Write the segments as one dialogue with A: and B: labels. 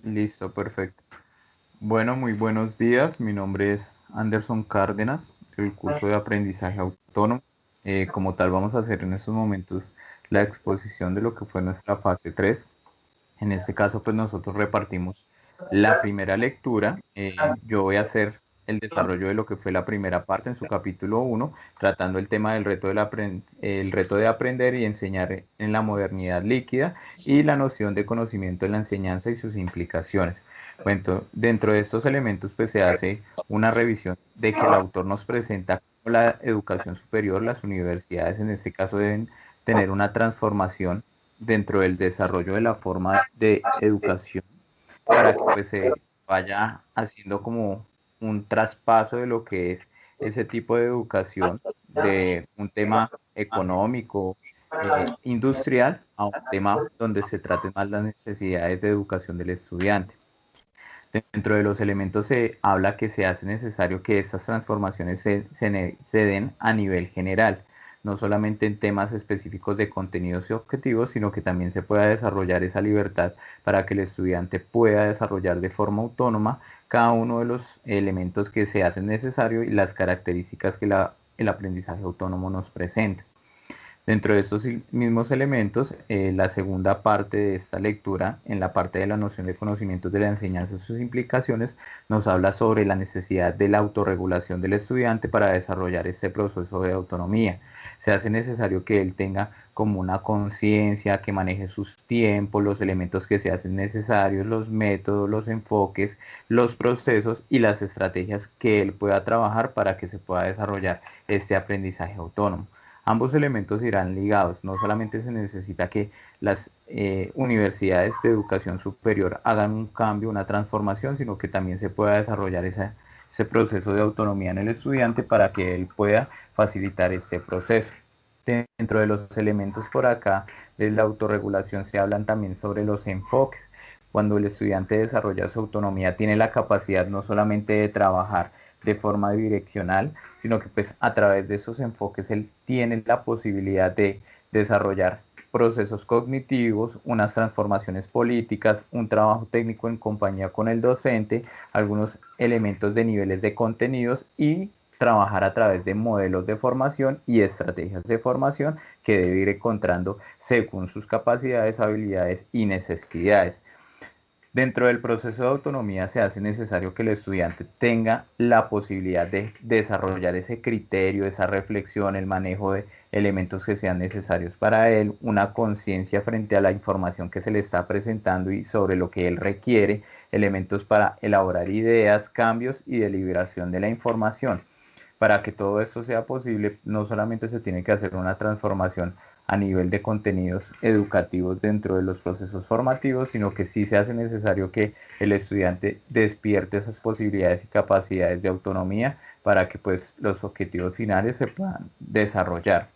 A: Listo, perfecto. Bueno, muy buenos días. Mi nombre es Anderson Cárdenas, del curso de aprendizaje autónomo. Como tal, vamos a hacer en estos momentos la exposición de lo que fue nuestra fase 3. En este caso, pues nosotros repartimos la primera lectura. Yo voy a hacer el desarrollo de lo que fue la primera parte en su capítulo 1, tratando el tema del reto, el reto de aprender y enseñar en la modernidad líquida y la noción de conocimiento en la enseñanza y sus implicaciones. Bueno, dentro de estos elementos, pues se hace una revisión de que el autor nos presenta cómo la educación superior, las universidades en este caso deben tener una transformación dentro del desarrollo de la forma de educación para que pues se vaya haciendo como un traspaso de lo que es ese tipo de educación de un tema económico, industrial, a un tema donde se traten más las necesidades de educación del estudiante. Dentro de los elementos se habla que se hace necesario que estas transformaciones se den a nivel general, no solamente en temas específicos de contenidos y objetivos, sino que también se pueda desarrollar esa libertad para que el estudiante pueda desarrollar de forma autónoma cada uno de los elementos que se hacen necesario y las características que el aprendizaje autónomo nos presenta. Dentro de estos mismos elementos, la segunda parte de esta lectura, en la parte de la noción de conocimientos de la enseñanza y sus implicaciones, nos habla sobre la necesidad de la autorregulación del estudiante para desarrollar este proceso de autonomía. Se hace necesario que él tenga como una conciencia, que maneje sus tiempos, los elementos que se hacen necesarios, los métodos, los enfoques, los procesos y las estrategias que él pueda trabajar para que se pueda desarrollar este aprendizaje autónomo. Ambos elementos irán ligados. No solamente se necesita que las universidades de educación superior hagan un cambio, una transformación, sino que también se pueda desarrollar ese proceso de autonomía en el estudiante para que él pueda facilitar este proceso. Dentro de los elementos por acá de la autorregulación se hablan también sobre los enfoques. Cuando el estudiante desarrolla su autonomía, tiene la capacidad no solamente de trabajar de forma direccional, sino que pues a través de esos enfoques él tiene la posibilidad de desarrollar procesos cognitivos, unas transformaciones políticas, un trabajo técnico en compañía con el docente, algunos elementos de niveles de contenidos y trabajar a través de modelos de formación y estrategias de formación que debe ir encontrando según sus capacidades, habilidades y necesidades. Dentro del proceso de autonomía se hace necesario que el estudiante tenga la posibilidad de desarrollar ese criterio, esa reflexión, el manejo de elementos que sean necesarios para él, una conciencia frente a la información que se le está presentando y sobre lo que él requiere, elementos para elaborar ideas, cambios y deliberación de la información. Para que todo esto sea posible, no solamente se tiene que hacer una transformación a nivel de contenidos educativos dentro de los procesos formativos, sino que sí se hace necesario que el estudiante despierte esas posibilidades y capacidades de autonomía para que pues los objetivos finales se puedan desarrollar.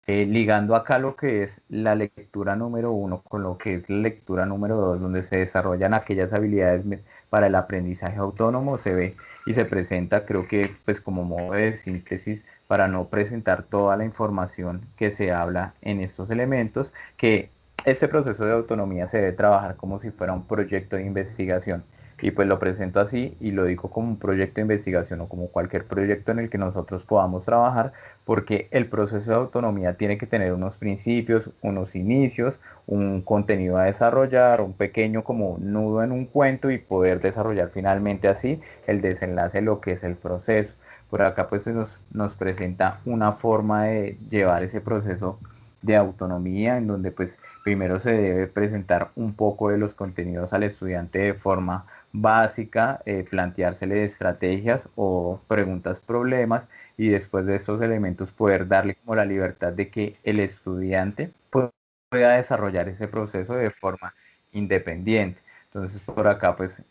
A: Ligando acá lo que es la lectura número 1 con lo que es la lectura número 2, donde se desarrollan aquellas habilidades para el aprendizaje autónomo, se ve y se presenta, creo que pues como modo de síntesis, para no presentar toda la información que se habla en estos elementos, que este proceso de autonomía se debe trabajar como si fuera un proyecto de investigación. Y pues lo presento así y lo digo como un proyecto de investigación o como cualquier proyecto en el que nosotros podamos trabajar, porque el proceso de autonomía tiene que tener unos principios, unos inicios, un contenido a desarrollar, un pequeño como nudo en un cuento y poder desarrollar finalmente así el desenlace de lo que es el proceso. Por acá pues nos presenta una forma de llevar ese proceso de autonomía en donde pues primero se debe presentar un poco de los contenidos al estudiante de forma básica, planteársele estrategias o preguntas problemas y después de estos elementos poder darle como la libertad de que el estudiante pueda desarrollar ese proceso de forma independiente. Entonces, por acá, pues,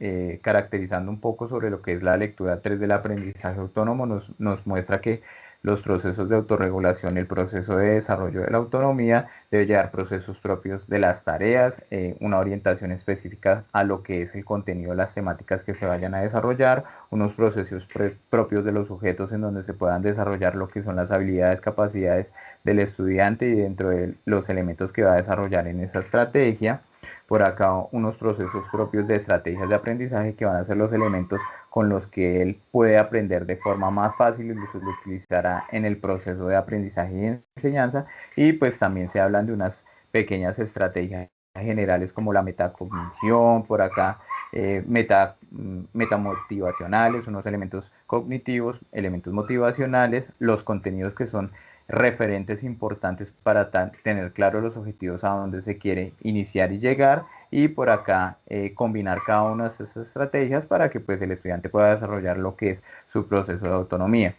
A: caracterizando un poco sobre lo que es la lectura 3 del aprendizaje autónomo, nos muestra que los procesos de autorregulación, el proceso de desarrollo de la autonomía, debe llevar procesos propios de las tareas, una orientación específica a lo que es el contenido, las temáticas que se vayan a desarrollar, unos procesos propios de los sujetos en donde se puedan desarrollar lo que son las habilidades, capacidades del estudiante y dentro de los elementos que va a desarrollar en esa estrategia, por acá unos procesos propios de estrategias de aprendizaje que van a ser los elementos con los que él puede aprender de forma más fácil y los utilizará en el proceso de aprendizaje y enseñanza. Y pues también se hablan de unas pequeñas estrategias generales como la metacognición, por acá metamotivacionales, unos elementos cognitivos, elementos motivacionales, los contenidos que son referentes importantes para tener claro los objetivos a donde se quiere iniciar y llegar, y por acá combinar cada una de esas estrategias para que pues el estudiante pueda desarrollar lo que es su proceso de autonomía.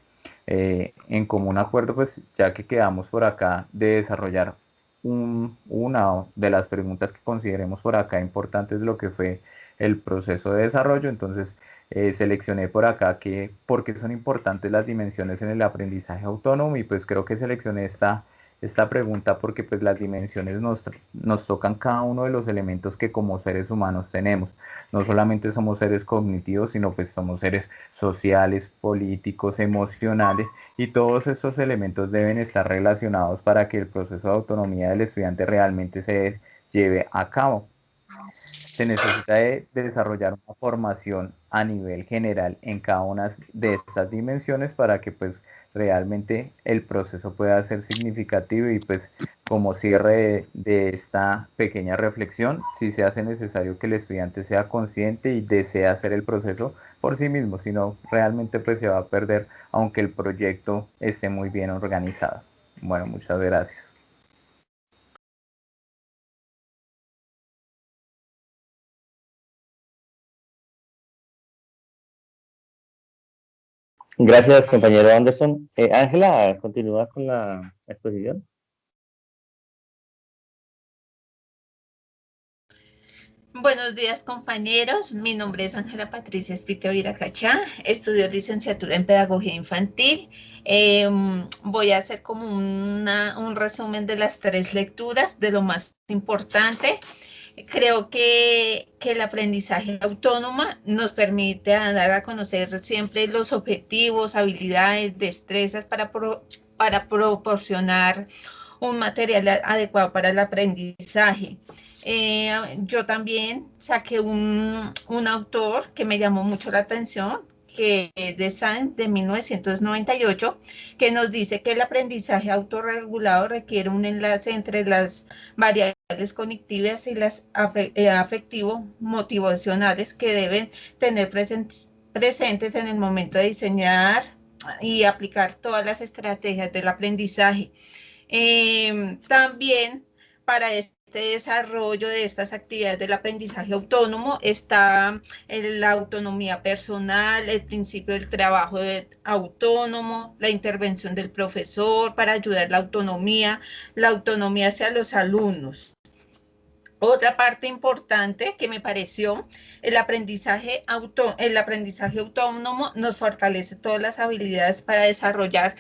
A: En común acuerdo, pues ya que quedamos por acá de desarrollar una de las preguntas que consideremos por acá importantes de lo que fue el proceso de desarrollo. Entonces seleccioné por acá que por qué son importantes las dimensiones en el aprendizaje autónomo, y pues creo que seleccioné esta pregunta porque pues las dimensiones nos tocan cada uno de los elementos que como seres humanos tenemos. No solamente somos seres cognitivos, sino pues somos seres sociales, políticos, emocionales, y todos estos elementos deben estar relacionados para que el proceso de autonomía del estudiante realmente se lleve a cabo. Se necesita de desarrollar una formación a nivel general en cada una de estas dimensiones para que pues realmente el proceso pueda ser significativo. Y pues como cierre de esta pequeña reflexión, sí se hace necesario que el estudiante sea consciente y desee hacer el proceso por sí mismo, sino realmente pues se va a perder aunque el proyecto esté muy bien organizado. Bueno, muchas gracias.
B: Gracias, compañero Anderson. Ángela, continúa con la exposición.
C: Buenos días, compañeros. Mi nombre es Ángela Patricia Espito Viracachá. Estudio licenciatura en Pedagogía Infantil. Voy a hacer como un resumen de las tres lecturas, de lo más importante. Creo que el aprendizaje autónomo nos permite dar a conocer siempre los objetivos, habilidades, destrezas para proporcionar un material adecuado para el aprendizaje. Yo también saqué un autor que me llamó mucho la atención, que es de Sand de 1998, que nos dice que el aprendizaje autorregulado requiere un enlace entre las variables cognitivas y las afectivo-motivacionales que deben tener presentes en el momento de diseñar y aplicar todas las estrategias del aprendizaje. También para este desarrollo de estas actividades del aprendizaje autónomo está la autonomía personal, el principio del trabajo autónomo, la intervención del profesor para ayudar la autonomía hacia los alumnos. Otra parte importante que me pareció, el aprendizaje autónomo nos fortalece todas las habilidades para desarrollar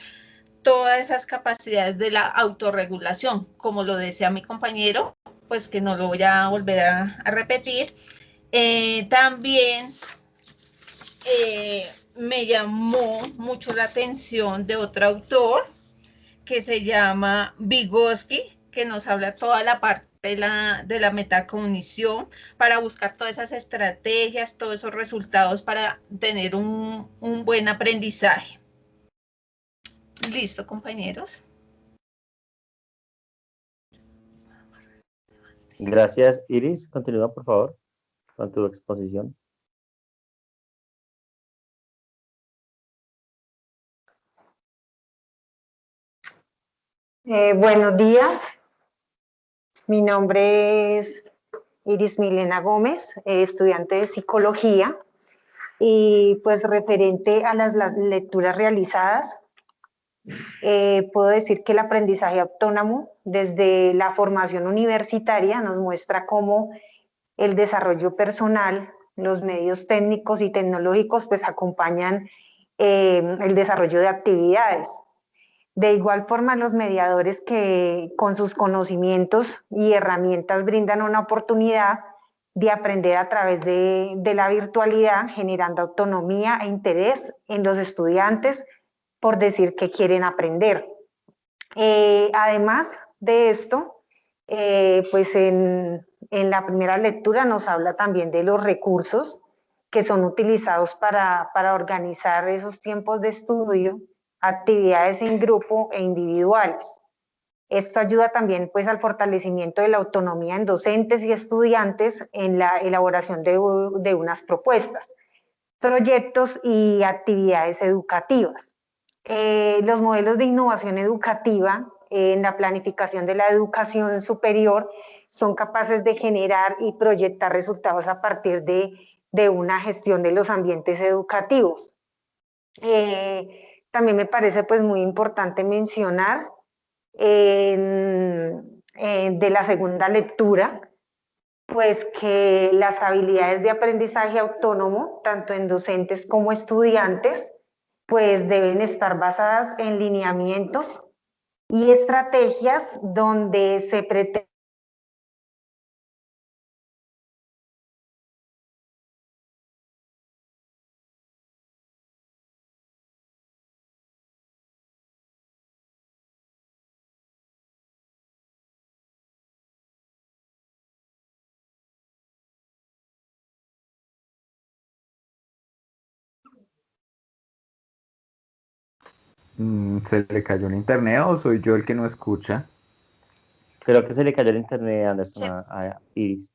C: todas esas capacidades de la autorregulación, como lo decía mi compañero, pues que no lo voy a volver a repetir. También me llamó mucho la atención de otro autor que se llama Vygotsky, que nos habla toda la parte de la metacognición para buscar todas esas estrategias, todos esos resultados para tener un buen aprendizaje. Listo, compañeros.
B: Gracias, Iris. Continúa, por favor, con tu exposición.
D: Buenos días, mi nombre es Iris Milena Gómez, estudiante de psicología, y pues referente a las lecturas realizadas, puedo decir que el aprendizaje autónomo desde la formación universitaria nos muestra cómo el desarrollo personal, los medios técnicos y tecnológicos pues acompañan el desarrollo de actividades. De igual forma, los mediadores que con sus conocimientos y herramientas brindan una oportunidad de aprender a través de la virtualidad, generando autonomía e interés en los estudiantes por decir que quieren aprender. Además de esto, pues en la primera lectura nos habla también de los recursos que son utilizados para organizar esos tiempos de estudio, actividades en grupo e individuales. Esto ayuda también pues al fortalecimiento de la autonomía en docentes y estudiantes en la elaboración de unas propuestas, proyectos y actividades educativas. Los modelos de innovación educativa en la planificación de la educación superior son capaces de generar y proyectar resultados a partir de una gestión de los ambientes educativos. También me parece pues muy importante mencionar de la segunda lectura, pues que las habilidades de aprendizaje autónomo, tanto en docentes como estudiantes, pues deben estar basadas en lineamientos y estrategias donde se pretende
A: ¿Se le cayó el internet o soy yo el que no escucha?
B: Creo que se le cayó el internet, Anderson,
C: Sí.
B: a Iris.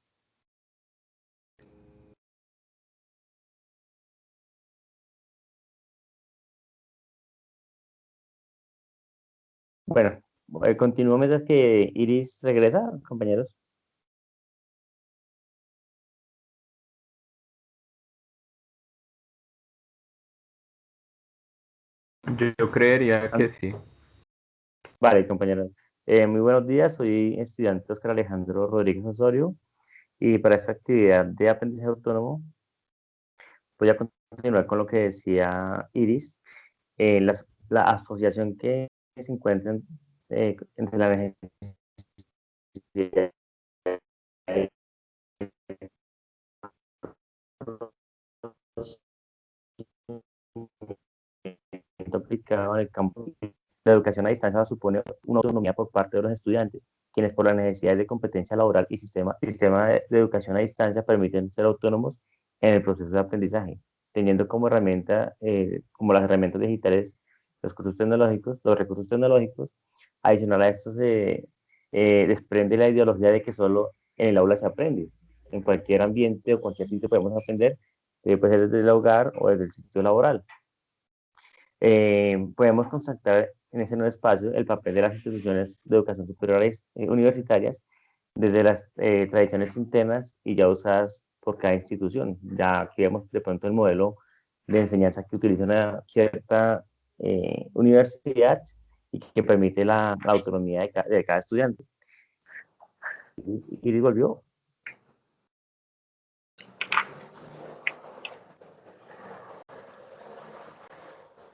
B: Bueno, continúo mientras que Iris regresa, compañeros.
A: Yo creería que sí.
B: Vale, compañeros. Muy buenos días, soy estudiante Oscar Alejandro Rodríguez Osorio y para esta actividad de aprendizaje autónomo voy a continuar con lo que decía Iris. La asociación que se encuentra entre la necesidad aplicado en el campo. La educación a distancia supone una autonomía por parte de los estudiantes, quienes por las necesidades de competencia laboral y sistema de educación a distancia permiten ser autónomos en el proceso de aprendizaje, teniendo como herramienta, como las herramientas digitales, los recursos tecnológicos. Adicional a esto se desprende la ideología de que solo en el aula se aprende. En cualquier ambiente o cualquier sitio podemos aprender, puede ser desde el hogar o desde el sitio laboral. Podemos constatar en ese nuevo espacio el papel de las instituciones de educación superior universitarias desde las tradiciones internas y ya usadas por cada institución. Ya aquí vemos de pronto el modelo de enseñanza que utiliza una cierta universidad y que permite la autonomía de cada estudiante. ¿Y volvió?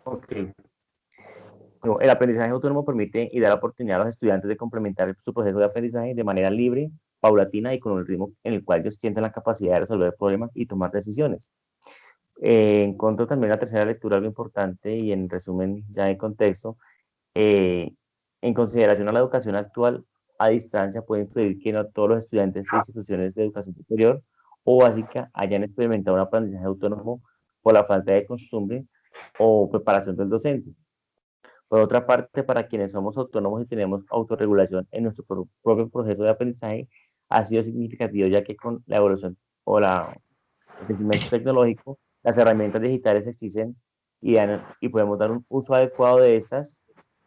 B: Ok. El aprendizaje autónomo permite y da la oportunidad a los estudiantes de complementar su proceso de aprendizaje de manera libre, paulatina y con un ritmo en el cual ellos sienten la capacidad de resolver problemas y tomar decisiones. Encuentro también la tercera lectura algo importante y en resumen ya en contexto, en consideración a la educación actual a distancia puede influir que no todos los estudiantes de instituciones de educación superior o básica hayan experimentado un aprendizaje autónomo por la falta de costumbre o preparación del docente. Por otra parte, para quienes somos autónomos y tenemos autorregulación en nuestro propio proceso de aprendizaje, ha sido significativo ya que con la evolución o el crecimiento tecnológico, las herramientas digitales existen y podemos dar un uso adecuado de estas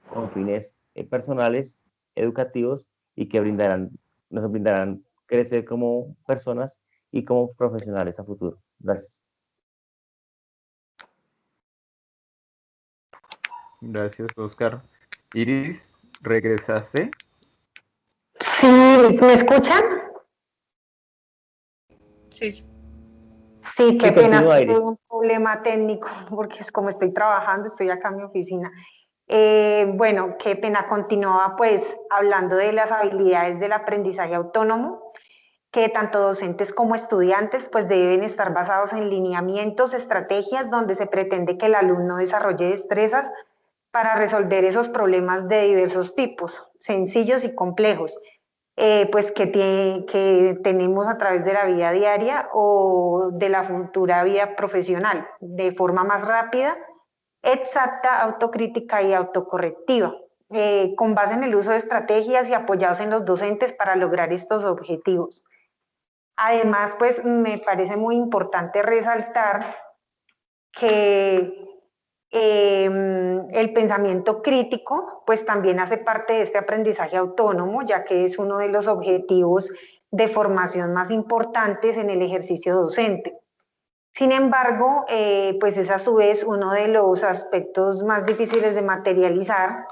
B: con fines personales, educativos y que nos brindarán crecer como personas y como profesionales a futuro. Gracias.
A: Gracias, Oscar. Iris, ¿regresaste?
D: Sí, ¿me escuchan?
C: Sí.
D: Sí, qué
B: Sí,
D: pena,
B: continúa,
D: tuve
B: Iris.
D: un problema técnico porque es como estoy trabajando, estoy acá en mi oficina. Bueno, qué pena, continuaba pues hablando de las habilidades del aprendizaje autónomo, que tanto docentes como estudiantes pues deben estar basados en lineamientos, estrategias donde se pretende que el alumno desarrolle destrezas para resolver esos problemas de diversos tipos, sencillos y complejos, pues que tenemos a través de la vida diaria o de la futura vida profesional, de forma más rápida, exacta, autocrítica y autocorrectiva, con base en el uso de estrategias y apoyados en los docentes para lograr estos objetivos. Además, pues me parece muy importante resaltar que el pensamiento crítico, pues también hace parte de este aprendizaje autónomo, ya que es uno de los objetivos de formación más importantes en el ejercicio docente. Sin embargo, pues es a su vez uno de los aspectos más difíciles de materializar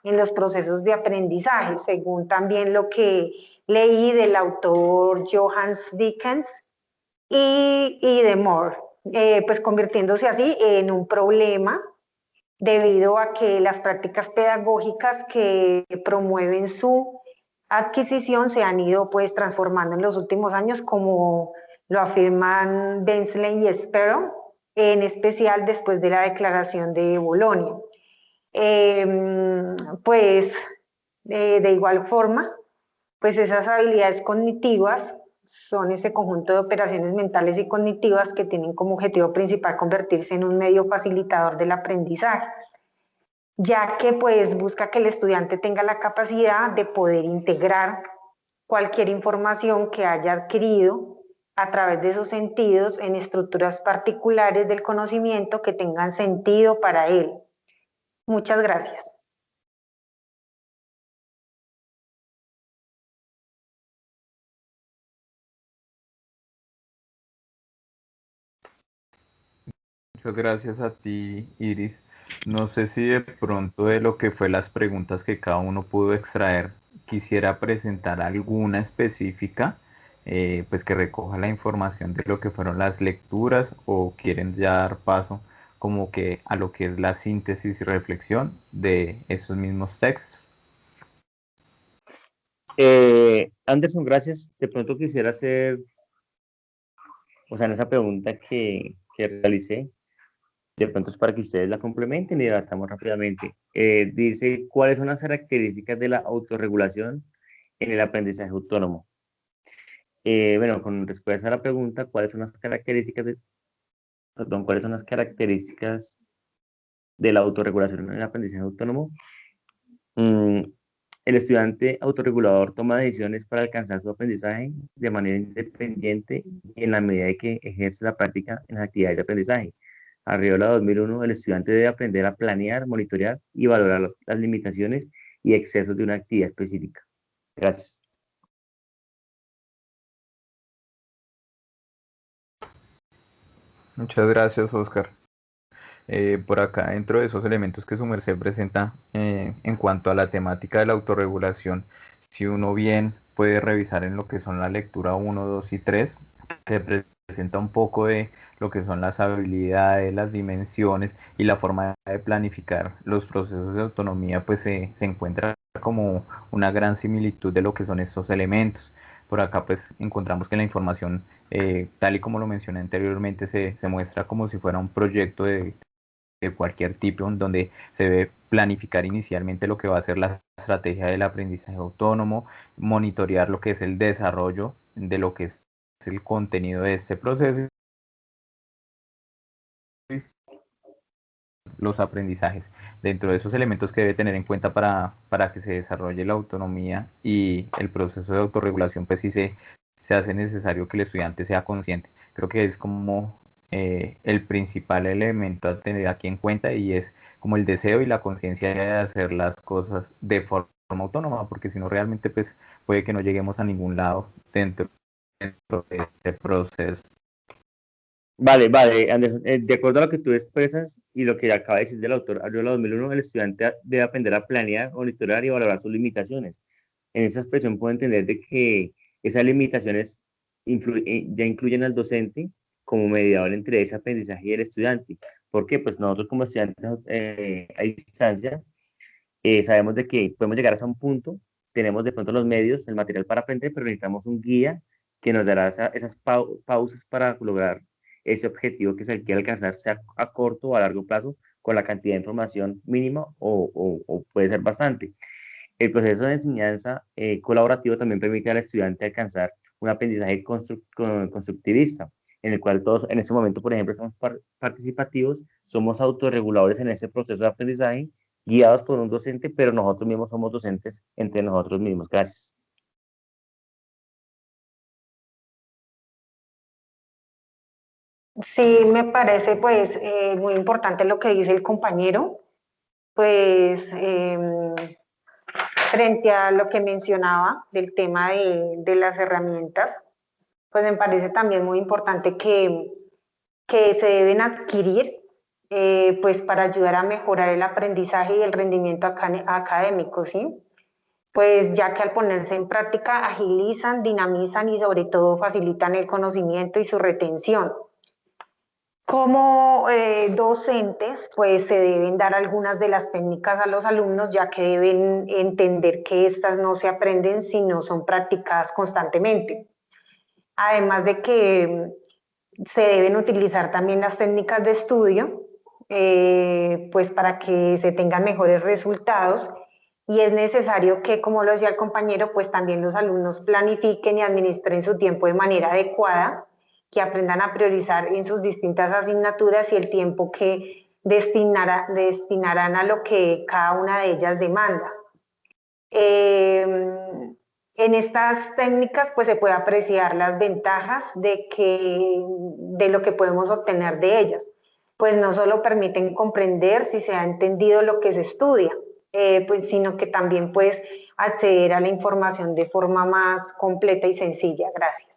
D: en los procesos de aprendizaje, según también lo que leí del autor Johannes Dickens y de Moore, pues convirtiéndose así en un problema debido a que las prácticas pedagógicas que promueven su adquisición se han ido pues transformando en los últimos años, como lo afirman Bensley y Sparrow, en especial después de la declaración de Bolonia. Pues de igual forma, pues esas habilidades cognitivas son ese conjunto de operaciones mentales y cognitivas que tienen como objetivo principal convertirse en un medio facilitador del aprendizaje, ya que pues busca que el estudiante tenga la capacidad de poder integrar cualquier información que haya adquirido a través de sus sentidos en estructuras particulares del conocimiento que tengan sentido para él. Muchas gracias.
A: Muchas gracias a ti, Iris. No sé si de pronto de lo que fue las preguntas que cada uno pudo extraer, quisiera presentar alguna específica, pues que recoja la información de lo que fueron las lecturas o quieren ya dar paso como que a lo que es la síntesis y reflexión de esos mismos textos.
B: Anderson, gracias. De pronto quisiera hacer, o sea, en esa pregunta que realicé, de pronto es para que ustedes la complementen y debatamos rápidamente. Dice, ¿cuáles son las características de la autorregulación en el aprendizaje autónomo? Bueno, con respuesta a la pregunta, ¿cuáles son las características perdón, cuáles son las características de la autorregulación en el aprendizaje autónomo? Mm, el estudiante autorregulador toma decisiones para alcanzar su aprendizaje de manera independiente en la medida de que ejerce la práctica en las actividades de aprendizaje. Arriola 2001, el estudiante debe aprender a planear, monitorear y valorar las limitaciones y excesos de una actividad específica. Gracias.
A: Muchas gracias, Oscar. Por acá, dentro de esos elementos que su merced presenta en cuanto a la temática de la autorregulación, si uno bien puede revisar en lo que son la lectura 1, 2 y 3, se presenta un poco de lo que son las habilidades, las dimensiones y la forma de planificar los procesos de autonomía, pues se encuentra como una gran similitud de lo que son estos elementos. Por acá pues encontramos que la información, tal y como lo mencioné anteriormente, se muestra como si fuera un proyecto de cualquier tipo, en donde se debe planificar inicialmente lo que va a ser la estrategia del aprendizaje autónomo, monitorear lo que es el desarrollo de lo que es el contenido de este proceso, los aprendizajes. Dentro de esos elementos que debe tener en cuenta para que se desarrolle la autonomía y el proceso de autorregulación, pues sí se hace necesario que el estudiante sea consciente. Creo que es como el principal elemento a tener aquí en cuenta y es como el deseo y la conciencia de hacer las cosas de forma autónoma, porque si no realmente pues puede que no lleguemos a ningún lado dentro de este proceso.
B: Vale, vale, Anderson. De acuerdo a lo que tú expresas y lo que acaba de decir del autor, Arriola 2001, el estudiante debe aprender a planear, monitorear y valorar sus limitaciones. En esa expresión puedo entender de que esas limitaciones ya incluyen al docente como mediador entre ese aprendizaje y el estudiante. ¿Por qué? Pues nosotros como estudiantes a distancia sabemos de que podemos llegar hasta un punto, tenemos de pronto los medios, el material para aprender, pero necesitamos un guía que nos dará esas pausas para lograr ese objetivo que se quiere alcanzar, sea a corto o a largo plazo, con la cantidad de información mínima o puede ser bastante. El proceso de enseñanza colaborativo también permite al estudiante alcanzar un aprendizaje constructivista, en el cual todos en este momento, por ejemplo, somos participativos, somos autorreguladores en ese proceso de aprendizaje, guiados por un docente, pero nosotros mismos somos docentes entre nosotros mismos. Gracias.
D: Sí, me parece pues muy importante lo que dice el compañero, pues frente a lo que mencionaba del tema de las herramientas, pues me parece también muy importante que se deben adquirir pues para ayudar a mejorar el aprendizaje y el rendimiento académico, ¿sí? Pues ya que al ponerse en práctica agilizan, dinamizan y sobre todo facilitan el conocimiento y su retención. Como docentes, pues se deben dar algunas de las técnicas a los alumnos, ya que deben entender que estas no se aprenden si no son practicadas constantemente. Además de que se deben utilizar también las técnicas de estudio, pues para que se tengan mejores resultados. Y es necesario que, como lo decía el compañero, pues también los alumnos planifiquen y administren su tiempo de manera adecuada, que aprendan a priorizar en sus distintas asignaturas y el tiempo que destinarán a lo que cada una de ellas demanda. En estas técnicas pues se puede apreciar las ventajas de lo que podemos obtener de ellas, pues no solo permiten comprender si se ha entendido lo que se estudia, pues, sino que también puedes acceder a la información de forma más completa y sencilla. Gracias.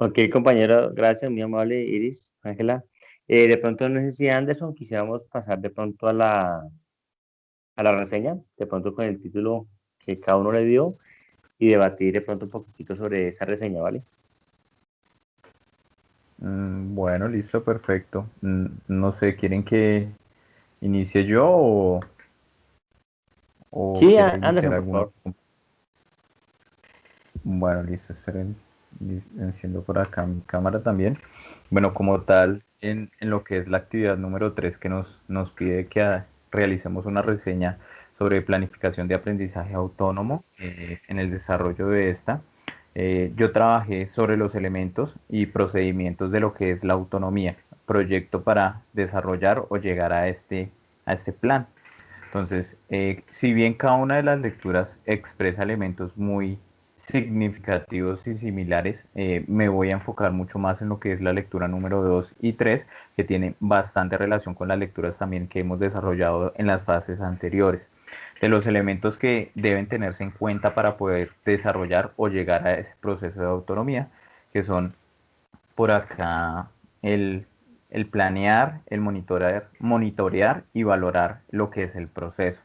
B: Ok, compañero, gracias, muy amable, Iris, Ángela. De pronto, no sé si Anderson, quisiéramos pasar de pronto a la reseña, de pronto con el título que cada uno le dio y debatir de pronto un poquitico sobre esa reseña, ¿vale?
A: Bueno, listo, perfecto. No sé, ¿quieren que inicie yo o
B: Sí,
A: quiere iniciar
B: Anderson, por
A: alguno?
B: favor.
A: Bueno, listo, esperen, enciendo por acá mi cámara también. Bueno, como tal, en lo que es la actividad número 3 que nos pide que realicemos una reseña sobre planificación de aprendizaje autónomo en el desarrollo de esta. Yo trabajé sobre los elementos y procedimientos de lo que es la autonomía, proyecto para desarrollar o llegar a este plan. Entonces, si bien cada una de las lecturas expresa elementos muy significativos y similares, me voy a enfocar mucho más en lo que es la lectura número 2 y 3, que tiene bastante relación con las lecturas también que hemos desarrollado en las fases anteriores. De los elementos que deben tenerse en cuenta para poder desarrollar o llegar a ese proceso de autonomía, que son por acá el, el planear, el monitorear y valorar lo que es el proceso.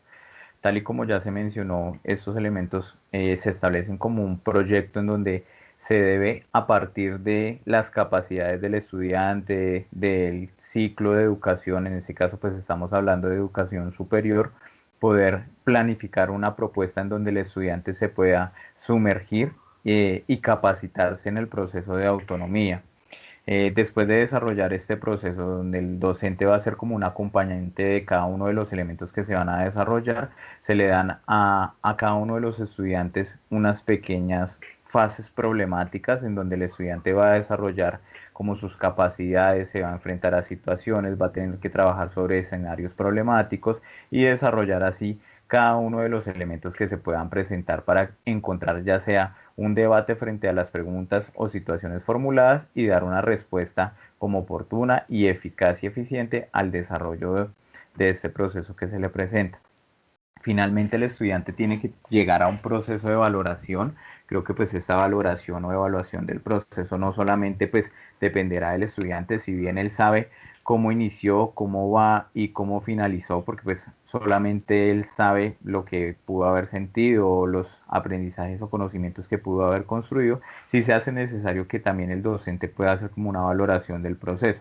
A: Tal y como ya se mencionó, estos elementos se establecen como un proyecto en donde se debe, a partir de las capacidades del estudiante, del ciclo de educación, en este caso pues estamos hablando de educación superior, poder planificar una propuesta en donde el estudiante se pueda sumergir y capacitarse en el proceso de autonomía. Después de desarrollar este proceso donde el docente va a ser como un acompañante de cada uno de los elementos que se van a desarrollar, se le dan a cada uno de los estudiantes unas pequeñas fases problemáticas en donde el estudiante va a desarrollar como sus capacidades, se va a enfrentar a situaciones, va a tener que trabajar sobre escenarios problemáticos y desarrollar así cada uno de los elementos que se puedan presentar para encontrar ya sea un debate frente a las preguntas o situaciones formuladas y dar una respuesta como oportuna y eficaz y eficiente al desarrollo de este proceso que se le presenta. Finalmente el estudiante tiene que llegar a un proceso de valoración. Creo que pues esta valoración o evaluación del proceso no solamente pues dependerá del estudiante, si bien él sabe cómo inició, cómo va y cómo finalizó, porque pues solamente él sabe lo que pudo haber sentido, los aprendizajes o conocimientos que pudo haber construido, sí se hace necesario que también el docente pueda hacer como una valoración del proceso.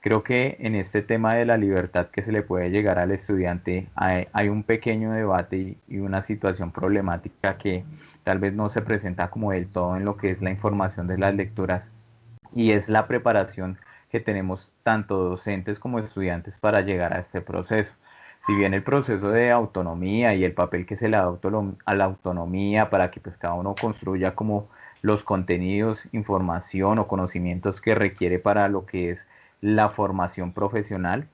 A: Creo que en este tema de la libertad que se le puede llegar al estudiante hay un pequeño debate y una situación problemática que tal vez no se presenta como del todo en lo que es la información de las lecturas y es la preparación que tenemos tanto docentes como estudiantes para llegar a este proceso. si bien el proceso de autonomía y el papel que se le da a la autonomía para que pues cada uno construya como los contenidos, información o conocimientos que requiere para lo que es la formación profesional,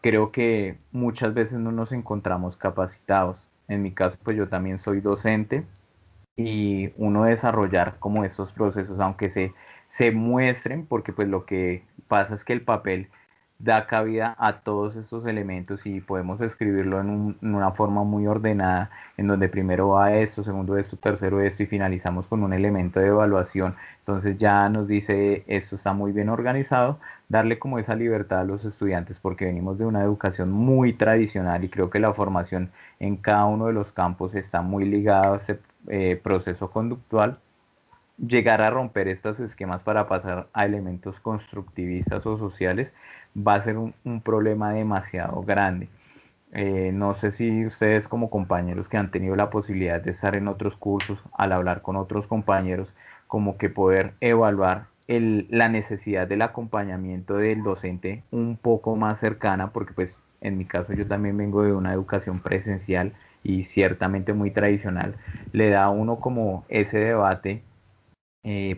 A: creo que muchas veces no nos encontramos capacitados. En mi caso, pues yo también soy docente y uno desarrollar como estos procesos, aunque se muestren, porque pues lo que pasa es que el papel da cabida a todos estos elementos y podemos escribirlo en una forma muy ordenada, en donde primero va esto, segundo esto, tercero esto y finalizamos con un elemento de evaluación. Entonces ya nos dice esto está muy bien organizado, darle como esa libertad a los estudiantes porque venimos de una educación muy tradicional y creo que la formación en cada uno de los campos está muy ligada a ese proceso conductual. Llegar a romper estos esquemas para pasar a elementos constructivistas o sociales va a ser un problema demasiado grande. No sé si ustedes como compañeros que han tenido la posibilidad de estar en otros cursos, al hablar con otros compañeros, como que poder evaluar la necesidad del acompañamiento del docente un poco más cercana, porque pues en mi caso yo también vengo de una educación presencial y ciertamente muy tradicional, le da a uno como ese debate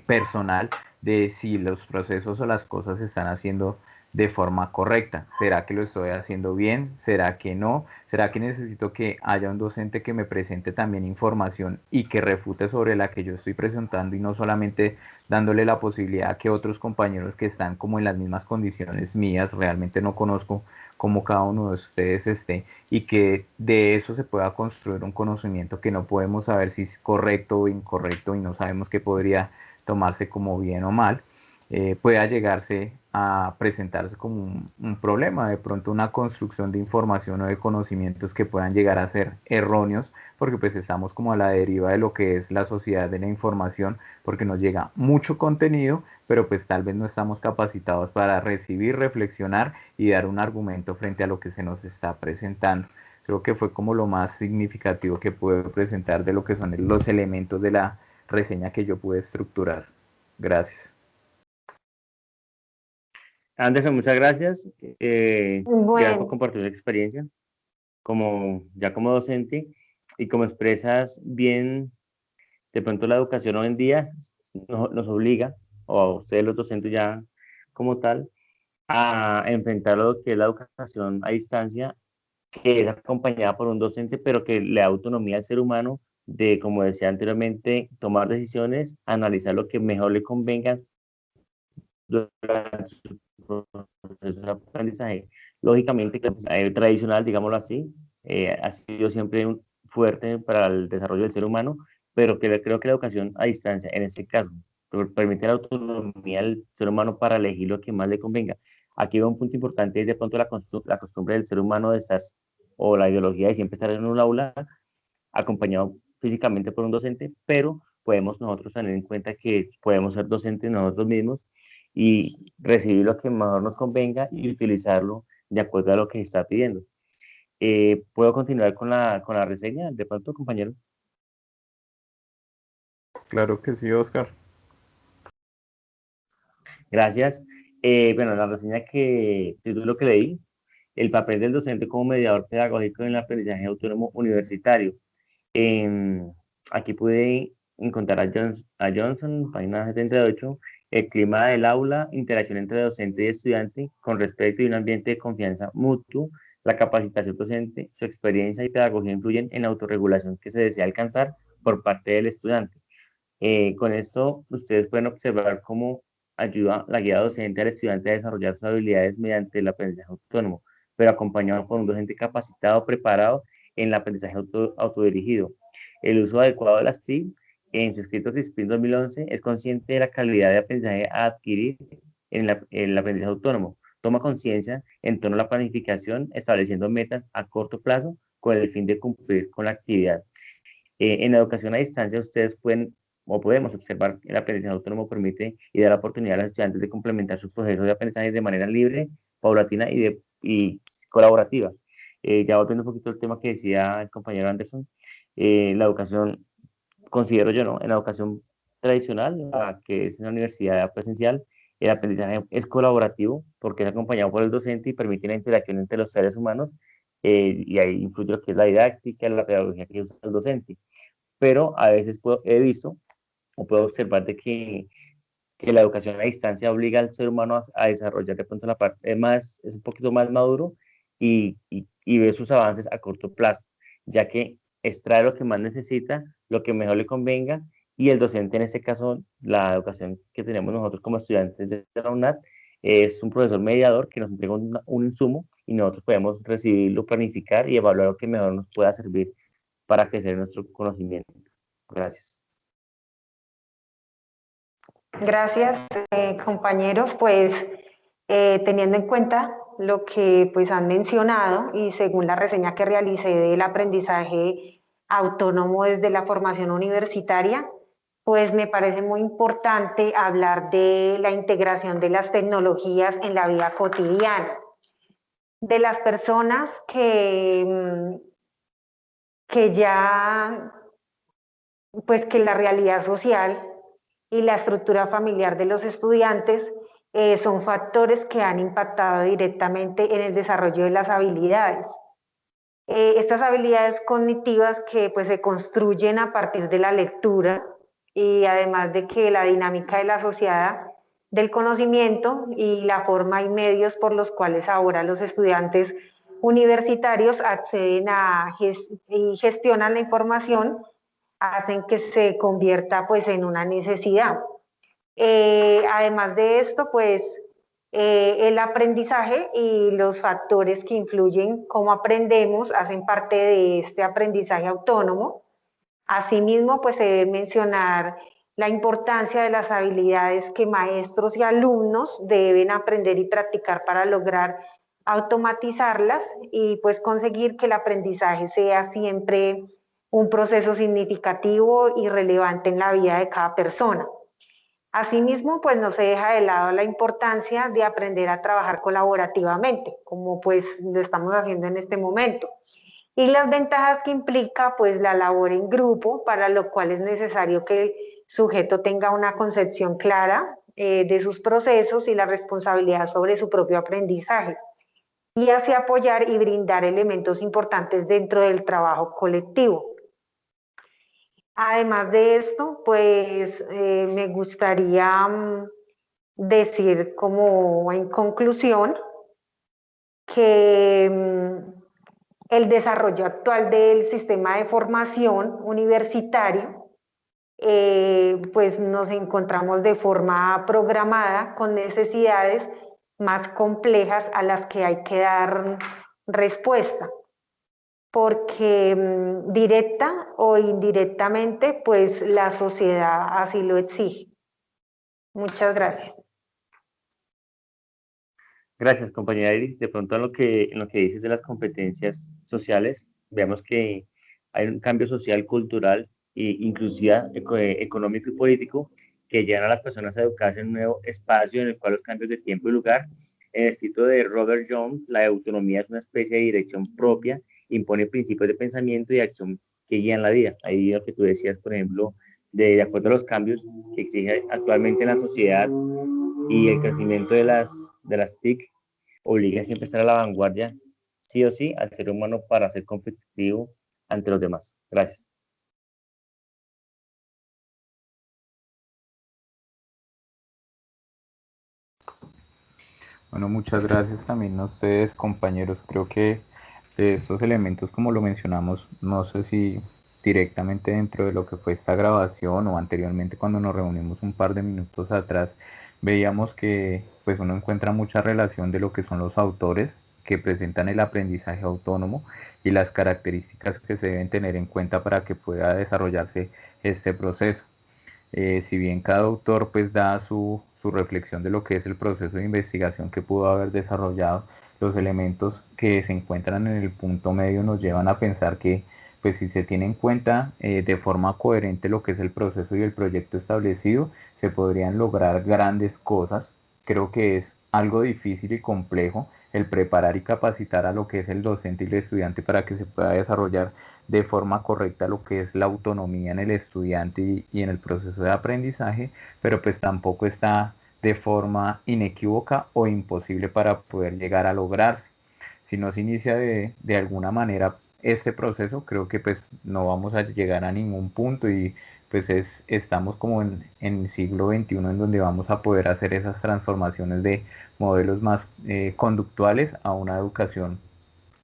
A: personal de si los procesos o las cosas se están haciendo de forma correcta. ¿Será que lo estoy haciendo bien? ¿Será que no? ¿Será que necesito que haya un docente que me presente también información y que refute sobre la que yo estoy presentando y no solamente dándole la posibilidad a que otros compañeros que están como en las mismas condiciones mías, realmente no conozco cómo cada uno de ustedes esté y que de eso se pueda construir un conocimiento que no podemos saber si es correcto o incorrecto y no sabemos qué podría tomarse como bien o mal, pueda llegarse a presentarse como un problema, de pronto una construcción de información o de conocimientos que puedan llegar a ser erróneos, porque pues estamos como a la deriva de lo que es la sociedad de la información, porque nos llega mucho contenido, pero pues tal vez no estamos capacitados para recibir, reflexionar y dar un argumento frente a lo que se nos está presentando. Creo que fue como lo más significativo que pude presentar de lo que son los elementos de la reseña que yo pude estructurar. Gracias.
B: Anderson, muchas gracias. Gracias por
D: Bueno,
B: compartir tu experiencia como docente y como expresas bien, de pronto la educación hoy en día nos obliga, o a ustedes los docentes ya como tal, a enfrentar lo que es la educación a distancia, que es acompañada por un docente, pero que le da autonomía al ser humano de, como decía anteriormente, tomar decisiones, analizar lo que mejor le convenga durante su proceso de aprendizaje. Lógicamente, que el aprendizaje tradicional, digámoslo así, ha sido siempre fuerte para el desarrollo del ser humano, pero que creo que la educación a distancia, en este caso, permite la autonomía del ser humano para elegir lo que más le convenga. Aquí va un punto importante, es de pronto la costumbre del ser humano de estar, o la ideología de siempre estar en un aula, acompañado físicamente por un docente, pero podemos nosotros tener en cuenta que podemos ser docentes nosotros mismos y recibir lo que mejor nos convenga y utilizarlo de acuerdo a lo que se está pidiendo. ¿Puedo continuar con la reseña? De pronto, compañero.
A: Claro que sí, Oscar.
B: Gracias. Bueno, la reseña título que leí, el papel del docente como mediador pedagógico en el aprendizaje autónomo universitario. En- Aquí pude encontrar a Johnson, página 78, el clima del aula, interacción entre docente y estudiante con respeto y un ambiente de confianza mutuo, la capacitación docente, su experiencia y pedagogía influyen en la autorregulación que se desea alcanzar por parte del estudiante. Con esto, ustedes pueden observar cómo ayuda la guía docente al estudiante a desarrollar sus habilidades mediante el aprendizaje autónomo, pero acompañado por un docente capacitado, preparado en el aprendizaje autodirigido. El uso adecuado de las TIC en su escrito CRISPR 2011 es consciente de la calidad de aprendizaje a adquirir en el aprendizaje autónomo. Toma conciencia en torno a la planificación, estableciendo metas a corto plazo con el fin de cumplir con la actividad. En la educación a distancia, ustedes pueden o podemos observar que el aprendizaje autónomo permite y da la oportunidad a los estudiantes de complementar su proceso de aprendizaje de manera libre, paulatina y colaborativa. Ya volviendo un poquito al tema que decía el compañero Anderson, la educación, considero yo, ¿no? En la educación tradicional, la que es en la universidad presencial, el aprendizaje es colaborativo porque es acompañado por el docente y permite la interacción entre los seres humanos y ahí influye lo que es la didáctica, la pedagogía que usa el docente. Pero a veces he visto o puedo observar de que la educación a distancia obliga al ser humano a desarrollar de pronto la parte más, es un poquito más maduro y ve sus avances a corto plazo, ya que extrae lo que más necesita, lo que mejor le convenga, y el docente, en este caso, la educación que tenemos nosotros como estudiantes de la UNAD, es un profesor mediador que nos entrega un insumo y nosotros podemos recibirlo, planificar y evaluar lo que mejor nos pueda servir para crecer nuestro conocimiento. Gracias.
D: Gracias, compañeros. Pues teniendo en cuenta lo que pues han mencionado y según la reseña que realicé del aprendizaje autónomo desde la formación universitaria, pues me parece muy importante hablar de la integración de las tecnologías en la vida cotidiana, de las personas que ya, pues que la realidad social y la estructura familiar de los estudiantes son factores que han impactado directamente en el desarrollo de las habilidades. Estas habilidades cognitivas que pues se construyen a partir de la lectura y además de que la dinámica de la sociedad del conocimiento y la forma y medios por los cuales ahora los estudiantes universitarios acceden y gestionan la información hacen que se convierta pues en una necesidad. Además de esto, pues el aprendizaje y los factores que influyen cómo aprendemos hacen parte de este aprendizaje autónomo. Asimismo, pues se debe mencionar la importancia de las habilidades que maestros y alumnos deben aprender y practicar para lograr automatizarlas y pues conseguir que el aprendizaje sea siempre un proceso significativo y relevante en la vida de cada persona. Asimismo, pues no se deja de lado la importancia de aprender a trabajar colaborativamente, como pues lo estamos haciendo en este momento, y las ventajas que implica pues la labor en grupo, para lo cual es necesario que el sujeto tenga una concepción clara de sus procesos y la responsabilidad sobre su propio aprendizaje, y así apoyar y brindar elementos importantes dentro del trabajo colectivo. Además de esto, pues me gustaría decir como en conclusión que el desarrollo actual del sistema de formación universitario, pues nos encontramos de forma programada con necesidades más complejas a las que hay que dar respuesta, porque directa o indirectamente, pues la sociedad así lo exige. Muchas gracias.
B: Gracias, compañera Iris. De pronto en lo que dices de las competencias sociales, vemos que hay un cambio social, cultural e inclusive económico y político que llevan a las personas a educarse en un nuevo espacio en el cual los cambios de tiempo y lugar, en el escrito de Robert Jones, la autonomía es una especie de dirección propia, impone principios de pensamiento y acción que guían la vida. Ahí lo que tú decías, por ejemplo, de acuerdo a los cambios que exige actualmente en la sociedad y el crecimiento de las TIC, obliga siempre a estar a la vanguardia, sí o sí, al ser humano para ser competitivo ante los demás. Gracias.
A: Bueno, muchas gracias también a ustedes, compañeros. Creo que de estos elementos, como lo mencionamos, no sé si directamente dentro de lo que fue esta grabación o anteriormente cuando nos reunimos un par de minutos atrás, veíamos que pues uno encuentra mucha relación de lo que son los autores que presentan el aprendizaje autónomo y las características que se deben tener en cuenta para que pueda desarrollarse este proceso. Si bien cada autor pues da su reflexión de lo que es el proceso de investigación que pudo haber desarrollado, los elementos que se encuentran en el punto medio nos llevan a pensar que pues si se tiene en cuenta de forma coherente lo que es el proceso y el proyecto establecido, se podrían lograr grandes cosas. Creo que es algo difícil y complejo el preparar y capacitar a lo que es el docente y el estudiante para que se pueda desarrollar de forma correcta lo que es la autonomía en el estudiante y en el proceso de aprendizaje, pero pues tampoco está de forma inequívoca o imposible para poder llegar a lograrse. si no se inicia de alguna manera este proceso, creo que pues no vamos a llegar a ningún punto y pues estamos como en el siglo XXI en donde vamos a poder hacer esas transformaciones de modelos más conductuales a una educación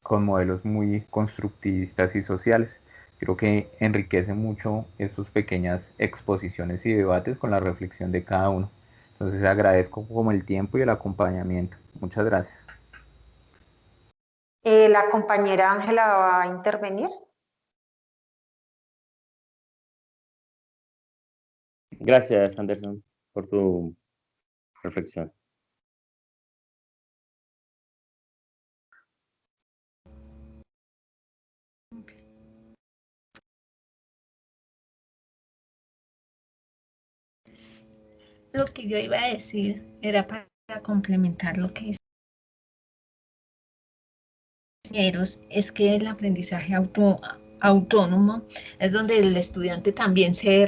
A: con modelos muy constructivistas y sociales. Creo que enriquece mucho estas pequeñas exposiciones y debates con la reflexión de cada uno. Entonces agradezco como el tiempo y el acompañamiento. Muchas gracias.
D: La compañera Ángela va a intervenir.
B: Gracias, Anderson, por tu reflexión.
C: Lo que yo iba a decir era para complementar lo que es que el aprendizaje autónomo es donde el estudiante también se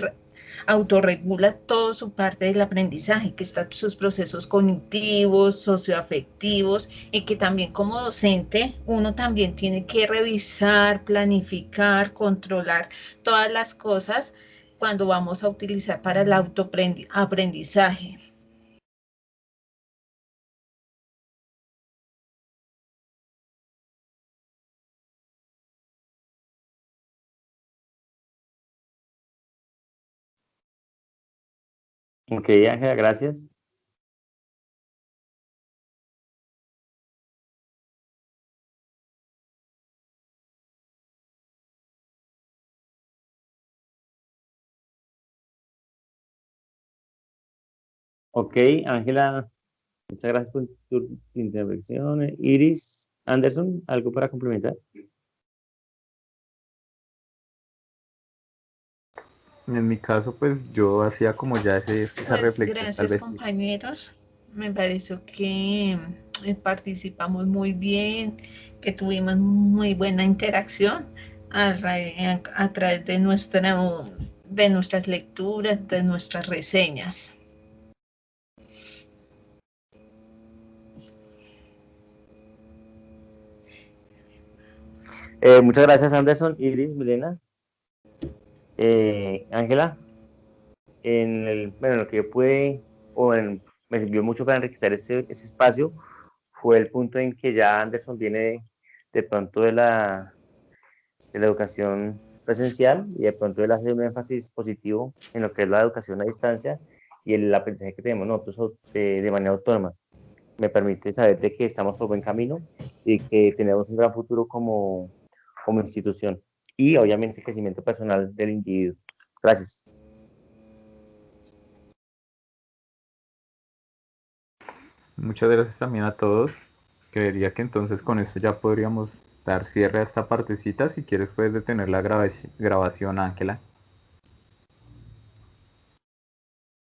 C: autorregula toda su parte del aprendizaje, que están sus procesos cognitivos, socioafectivos, y que también como docente uno también tiene que revisar, planificar, controlar todas las cosas cuando vamos a utilizar para el autoaprendizaje.
B: Ok, Ángela, gracias. Ok, Ángela, muchas gracias por tu intervención. Iris, Anderson, ¿algo para complementar?
A: En mi caso, pues yo hacía como ya esa
C: Pues
A: reflexión, tal
C: gracias
A: vez.
C: compañeros, me pareció que participamos muy bien, que tuvimos muy buena interacción a través de nuestras lecturas, de nuestras reseñas.
B: Muchas gracias, Anderson, Iris, Milena. Ángela, bueno, lo que yo pude, me sirvió mucho para enriquecer ese espacio, fue el punto en que ya Anderson viene de pronto de la educación presencial y de pronto él hace un énfasis positivo en lo que es la educación a distancia y el aprendizaje que tenemos nosotros de manera autónoma. Me permite saber de que estamos por buen camino y que tenemos un gran futuro como institución y obviamente el crecimiento personal del individuo. Gracias.
A: Muchas gracias también a todos. Creería que entonces con esto ya podríamos dar cierre a esta partecita. Si quieres puedes detener la grabación, Ángela.